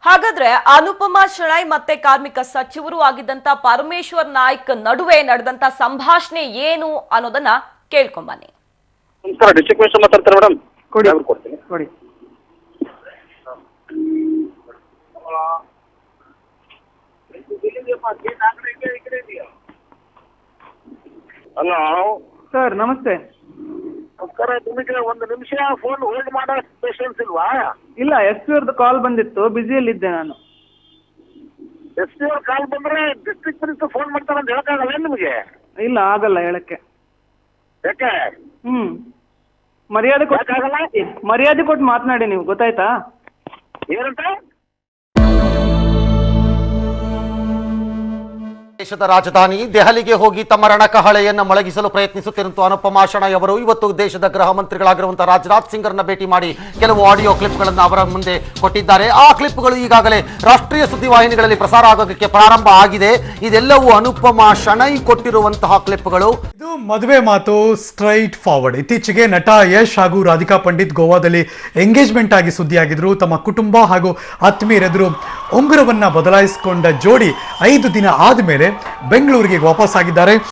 ಹಾಗಾದ್ರೆ ಅನುಪಮಾ ಶೆಣೈ ಮತ್ತೆ ಕಾರ್ಮಿಕ ಸಚಿವರು ಆಗಿದ್ದಂತ ಪರಮೇಶ್ವರ್ ನಾಯ್ಕ್ ನಡುವೆ ನಡೆದಂತ ಸಂಭಾಷಣೆ ಏನು ಅನ್ನೋದನ್ನ ಕೇಳ್ಕೊಂಬನ್ನಿ. ನಮಸ್ಕಾರ, ಡಿಸ್ಟ್ರಿಕ್ಟ್ ಮಿನಿಸ್ಟರ್ ಮಾತಾಡ್ತಾರೆ ಮೇಡಮ್. ಕೊಡಿ. ಹಲೋ ಸರ್ ನಮಸ್ತೆ. ನಮಸ್ಕಾರ. ನಿಮಗೆ ಒಂದು ನಿಮಿಷ ಫೋನ್ ಹೋಲ್ಡ್ ಮಾಡೋ ಪೇಷನ್ಸ್ ಇಲ್ವಾ? ಇಲ್ಲ, ಎಸ್ ಪಿ ಅವ್ರದ್ದು ಕಾಲ್ ಬಂದಿತ್ತು, ಬ್ಯುಸಿಯಲ್ಲಿದ್ದೆ ನಾನು. ಎಸ್ ಪಿ ಅವ್ರ ಕಾಲ್ ಬಂದ್ರೆ ಡಿಸ್ಟ್ರಿಕ್ಟ್ ಮಿನಿಸ್ಟರ್ ಫೋನ್ ಮಾಡ್ತಾರೆ ಅಂತ ಹೇಳಕ್ಕಾಗಲ್ಲ ನಿಮಗೆ? ಇಲ್ಲ, ಆಗಲ್ಲ ಹೇಳಕ್ಕೆ. ಯಾಕೆ? ಮರ್ಯಾದೆ ಯಾಕಾಗಲ್ಲ? ಮರ್ಯಾದೆ ಕೊಟ್ಟು ಮಾತನಾಡಿ ನೀವು, ಗೊತ್ತಾಯ್ತಾ? ಏನಂತ? ದೇಶದ ರಾಜಧಾನಿ ದೆಹಲಿಗೆ ಹೋಗಿ ತಮ್ಮ ರಣಕಹಳೆಯನ್ನು ಮೊಳಗಿಸಲು ಪ್ರಯತ್ನಿಸುತ್ತಿರುವಂತಹ ಅನುಪಮಾ ಶೆಣೈ ಅವರು ಇವತ್ತು ದೇಶದ ಗೃಹ ಮಂತ್ರಿಗಳಾಗಿರುವಂತಹ ರಾಜನಾಥ್ ಸಿಂಗ್ ರನ್ನ ಭೇಟಿ ಮಾಡಿ ಕೆಲವು ಆಡಿಯೋ ಕ್ಲಿಪ್ಗಳನ್ನು ಅವರ ಮುಂದೆ ಕೊಟ್ಟಿದ್ದಾರೆ. ಆ ಕ್ಲಿಪ್ಗಳು ಈಗಾಗಲೇ ರಾಷ್ಟ್ರೀಯ ಸುದ್ದಿವಾಹಿನಿಗಳಲ್ಲಿ ಪ್ರಸಾರ ಆಗೋದಕ್ಕೆ ಪ್ರಾರಂಭ ಆಗಿದೆ. ಇದೆಲ್ಲವೂ ಅನುಪಮಾ ಶೆಣೈ ಕೊಟ್ಟಿರುವಂತಹ ಕ್ಲಿಪ್ಗಳು. ಇದು ಮದುವೆ ಮಾತು ಸ್ಟ್ರೈಟ್ ಫಾರ್ವರ್ಡ್. ಇತ್ತೀಚೆಗೆ ನಟ ಯಶ್ ಹಾಗೂ ರಾಧಿಕಾ ಪಂಡಿತ್ ಗೋವಾದಲ್ಲಿ ಎಂಗೇಜ್ಮೆಂಟ್ ಆಗಿ ಸುದ್ದಿಯಾಗಿದ್ರು. ತಮ್ಮ ಕುಟುಂಬ ಹಾಗೂ ಆತ್ಮೀಯರೆದುರು ಉಂಗುರವನ್ನ ಬದಲಾಯಿಸಿಕೊಂಡ ಜೋಡಿ 5 ದಿನ ಆದ ಮೇಲೆ ಬೆಂಗಳೂರಿಗೆ ವಾಪಸ್ ಆಗಿದ್ದಾರೆ.